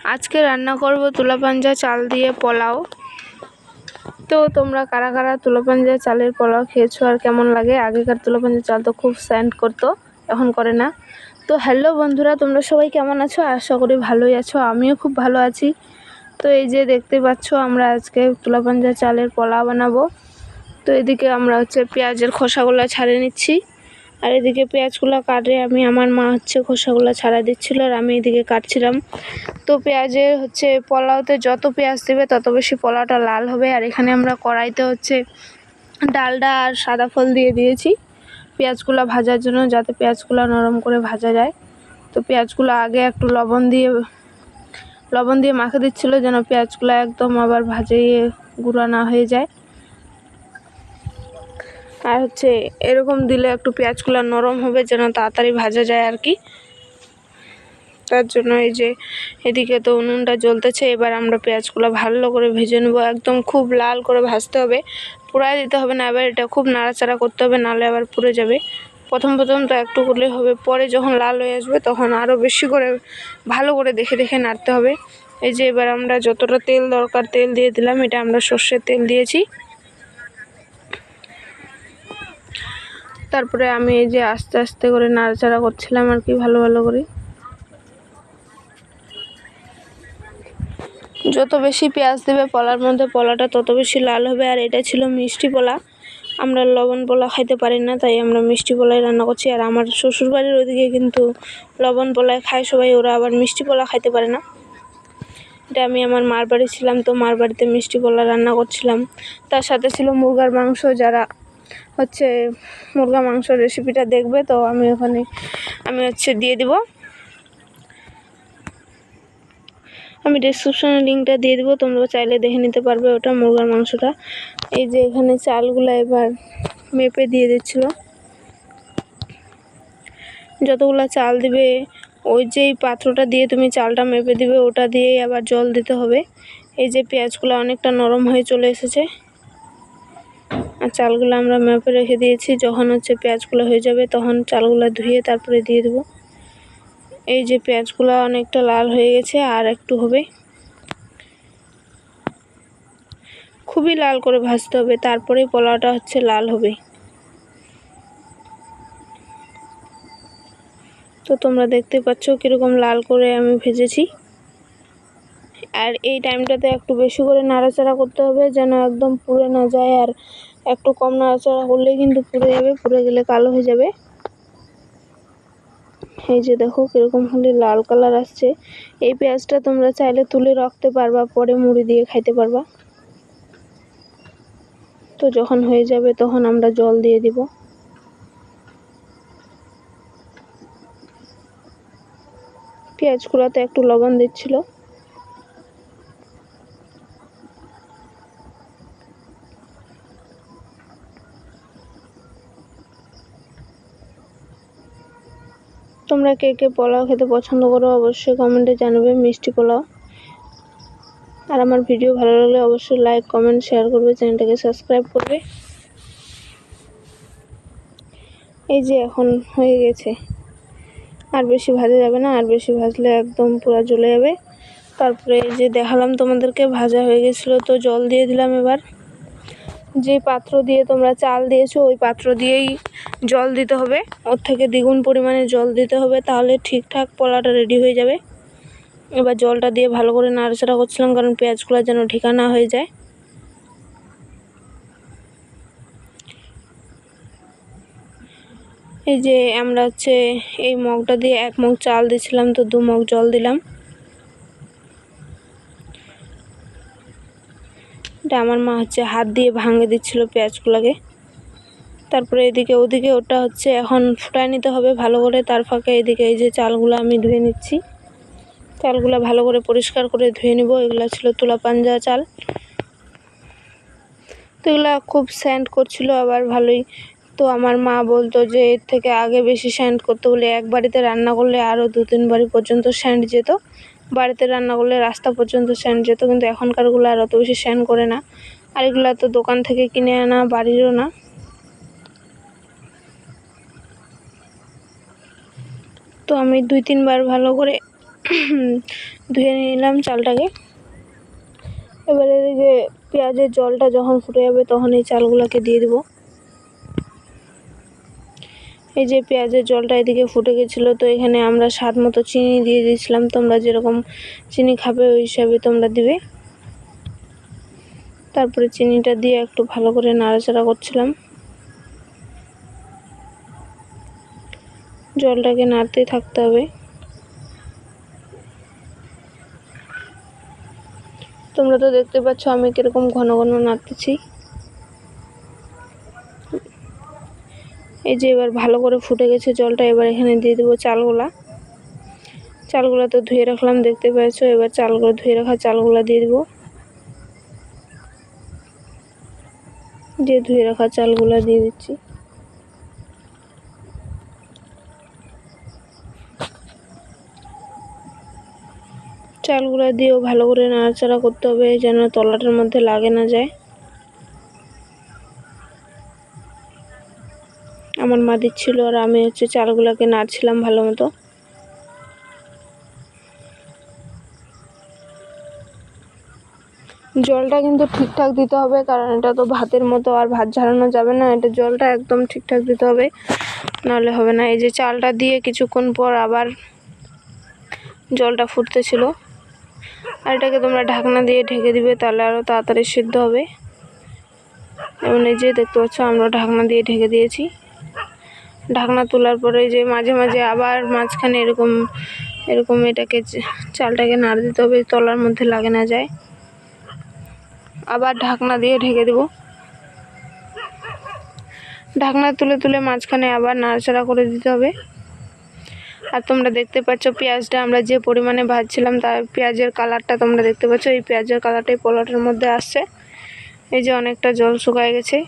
আজকে রান্না করব তুলা পাঞ্জা চাল দিয়ে পোলাও। তো তোমরা কারা কারা তুলা পাঞ্জা চালের পোলাও খেয়েছো আর কেমন লাগে? আগেকার তুলা পাঞ্জা চাল তো খুব সেন্ট করতো, এখন করে না। তো হ্যালো বন্ধুরা, তোমরা সবাই কেমন আছো? আশা করি ভালোই আছো, আমিও খুব ভালো আছি। তো এই যে দেখতে পাচ্ছ, আমরা আজকে তুলা পাঞ্জা চালের পোলাও বানাবো। তো এদিকে আমরা পেঁয়াজের খোসাগুলো ছাড়িয়ে নিচ্ছি, আর এদিকে পেঁয়াজগুলো কাটে আমার মা খোসাগুলো ছাড়া দিচ্ছিল, আর আমি এদিকে কাটছিলাম। তো পেঁয়াজের পোলাওতে যত পেঁয়াজ দেবে তত বেশি পোলাওটা লাল হবে। আর এখানে আমরা কড়াইতে ডালডা আর সাদা ফল দিয়ে দিয়েছি পেঁয়াজগুলো ভাজার জন্য, যাতে পেঁয়াজগুলো নরম করে ভাজা যায়। তো পেঁয়াজগুলো আগে একটু লবণ দিয়ে মাখে দিচ্ছিল, যেন পেঁয়াজগুলো একদম আবার ভাজিয়ে গুঁড়া না হয়ে যায়। আর এরকম দিলে একটু পেঁয়াজগুলো নরম হবে, যেন তাড়াতাড়ি ভাজা যায় আর কি। তার জন্য এই যে এদিকে তো উনুনটা জ্বলতেছে। এবার আমরা পেঁয়াজগুলো ভালো করে ভেজে নেব, একদম খুব লাল করে ভাজতে হবে, পুড়াই দিতে হবে না। এবার এটা খুব নাড়াচাড়া করতে হবে, নাহলে আবার পুড়ে যাবে। প্রথম তো একটু করলে হবে, পরে যখন লাল হয়ে আসবে তখন আরও বেশি করে ভালো করে দেখে দেখে নাড়তে হবে। এই যে এবার আমরা যতটা তেল দরকার তেল দিয়ে দিলাম, এটা আমরা সর্ষের তেল দিয়েছি। তারপরে আমি এই যে আস্তে আস্তে করে নাড়াচাড়া করছিলাম আর কি, ভালো করে। যত বেশি পেঁয়াজ দেবে পোলার মধ্যে, পোলাটা তত বেশি লাল হবে। আর এটা ছিল মিষ্টি পোলা, আমরা লবণ পোলা খাইতে পারি না, তাই আমরা মিষ্টি পোলাই রান্না করছি। আর আমার শ্বশুরবাড়ির ওদিকে কিন্তু লবণ পোলাই খায় সবাই, ওরা আবার মিষ্টি পোলা খাইতে পারে না। এটা আমি আমার মার বাড়ি ছিলাম, তো মার বাড়িতে মিষ্টি পোলা রান্না করছিলাম। তার সাথে ছিল মুরগার মাংস। যারা মুরগা মাংস রেসিপিটা দেখবে, তো আমি দিয়ে দিব, আমি ডেসক্রিপশনে লিঙ্কটা দিয়ে দেবো, তোমরা চাইলে দেখে নিতে পারবে ওটা মুরগার মাংসটা। এই যে এখানে চালগুলো এবার মেপে দিয়ে দিচ্ছিল, যতগুলো চাল দিবে ওই যেই পাত্রটা দিয়ে তুমি চালটা মেপে দিবে, ওটা দিয়েই আবার জল দিতে হবে। এই যে পেঁয়াজগুলো অনেকটা নরম হয়ে চলে এসেছে, আর চালগুলো আমরা মেপে রেখে দিয়েছি। যখন পেঁয়াজগুলো হয়ে যাবে তখন চালগুলো ধুয়ে তারপরে দিয়ে দেবো। এই যে পেঁয়াজগুলো অনেকটা লাল হয়ে গেছে, আর একটু হবে, খুবই লাল করে ভাজতে হবে, তারপরে পোলাওটা লাল হবে। তো তোমরা দেখতে পাচ্ছ কিরকম লাল করে আমি ভেজেছি। আর এই টাইমটাতে একটু বেশি করে নাড়াচাড়া করতে হবে, যেন একদম পুড়ে না যায়। আর একটু কম নাড়াচাড়া করলে কিন্তু পুড়ে যাবে, পুড়ে গেলে কালো হয়ে যাবে। এই যে দেখো কিরকম হলে লাল কালার আসছে। এই পেঁয়াজটা তোমরা চাইলে তুলে রাখতে পারবা, পরে মুড়ি দিয়ে খাইতে পারবা। তো যখন হয়ে যাবে তখন আমরা জল দিয়ে দিব। পেঁয়াজগুলোতে একটু লবণ দিচ্ছিল। তোমরা কে কে পোলাও খেতে পছন্দ করো অবশ্যই কমেন্টে জানাবে, মিষ্টি পোলাও। আর আমার ভিডিও ভালো লাগলে অবশ্যই লাইক কমেন্ট শেয়ার করবে, চ্যানেলটাকে সাবস্ক্রাইব করবে। এই যে এখন হয়ে গেছে, আর বেশি ভাজা যাবে না, আর বেশি ভাজলে একদম পুরো জ্বলে যাবে। তারপরে এই যে দেখালাম তোমাদেরকে ভাজা হয়ে গেছিলো, তো জল দিয়ে দিলাম। এবার যে পাত্র দিয়ে তোমরা চাল দিয়েছো ওই পাত্র দিয়েই জল দিতে হবে, ওর থেকে দ্বিগুণ পরিমাণে জল দিতে হবে, তাহলে ঠিকঠাক পোলাওটা রেডি হয়ে যাবে। এবার জলটা দিয়ে ভালো করে নাড়াচাড়া করছিলাম, কারণ পেঁয়াজগুলো যেন ঢেকা না হয়ে যায়। এই যে আমরা এই মগটা দিয়ে 1 মগ চাল দিয়েছিলাম, তো 2 মগ জল দিলাম। এটা আমার মা হাত দিয়ে ভাঙে দিচ্ছিল পেঁয়াজগুলোকে। তারপরে এদিকে ওদিকে ওটা এখন ফুটায় নিতে হবে ভালো করে। তার ফাঁকে এদিকে এই যে চালগুলো আমি ধুয়ে নিচ্ছি, চালগুলো ভালো করে পরিষ্কার করে ধুয়ে নিব। এগুলো ছিল তুলা পাঞ্জা চাল, তো এগুলো খুব স্যান্ড করছিল আবার ভালোই। তো আমার মা বলতো যে এর থেকে আগে বেশি স্যান্ড করতে, বলে এক বাড়িতে রান্না করলে আরও 2-3 বাড়ি পর্যন্ত স্যান্ড যেত, বাড়িতে রান্না করলে রাস্তা পর্যন্ত স্যান্ড যেত। কিন্তু এখনকারগুলো আর অত বেশি স্যান্ড করে না। আর এগুলো তো দোকান থেকে কিনে আনা, বাড়িরও না। তো আমি 2-3 বার ভালো করে ধুয়ে নিলাম চালটাকে। এবারে এদিকে পেঁয়াজের জলটা যখন ফুটে যাবে তখন এই চালগুলোকে দিয়ে দেবো। এই যে পেঁয়াজের জলটা এদিকে ফুটে গেছিলো, তো এখানে আমরা স্বাদ মতো চিনি দিয়ে দিয়েছিলাম। তোমরা যেরকম চিনি খাবে ওই হিসাবে তোমরা দিবে। তারপরে চিনিটা দিয়ে একটু ভালো করে নাড়াচাড়া করছিলাম। জলটাকে নাড়তেই থাকতে হবে। তোমরা তো দেখতে পাচ্ছ আমি কিরকম ঘন ঘন নাড়তেছি। এই যে এবার ভালো করে ফুটে গেছে জলটা। এবার এখানে দিয়ে দেবো চালগুলা তো ধুয়ে রাখলাম, দেখতে পাচ্ছ। এবার ধুয়ে রাখা চালগুলা দিয়ে দেবো। ধুয়ে রাখা চালগুলা দিয়ে দিচ্ছি। চালগুলা দিয়েও ভালো করে নাড়াচাড়া করতে হবে যেন তলাটার মধ্যে লাগে না যায়। আমার মা দিচ্ছিল আর আমি চালগুলাকে নাড়ছিলাম ভালো মতো। জলটা কিন্তু ঠিকঠাক দিতে হবে, কারণ এটা তো ভাতের মতো আর ভাত ঝাড়ানো যাবে না। এটা জলটা একদম ঠিকঠাক দিতে হবে, নাহলে হবে না। এই যে চালটা দিয়ে কিছুক্ষণ পর আবার জলটা ফুটতেছিল, আর এটাকে তোমরা ঢাকনা দিয়ে ঢেকে দিবে, তাহলে আরও তাড়াতাড়ি সিদ্ধ হবে। এবং এই যে দেখতে পাচ্ছ আমরা ঢাকনা দিয়ে ঢেকে দিয়েছি। ঢাকনা তোলার পরে যে মাঝে মাঝে আবার মাঝখানে এরকম এটাকে চালটাকে নাড়ে দিতে হবে, তলার মধ্যে লাগে না যায়। আবার ঢাকনা দিয়ে ঢেকে দেব। ঢাকনা তুলে মাঝখানে আবার নাড়াচাড়া করে দিতে হবে। আর তোমরা দেখতে পাচ্ছ পেঁয়াজটা আমরা যে পরিমাণে ভাজছিলাম তার পেঁয়াজের কালারটা তোমরা দেখতে পাচ্ছ। এই পেঁয়াজের কালারটাই পোলাওটার মধ্যে আসছে। এই যে অনেকটা জল শুকায় গেছে।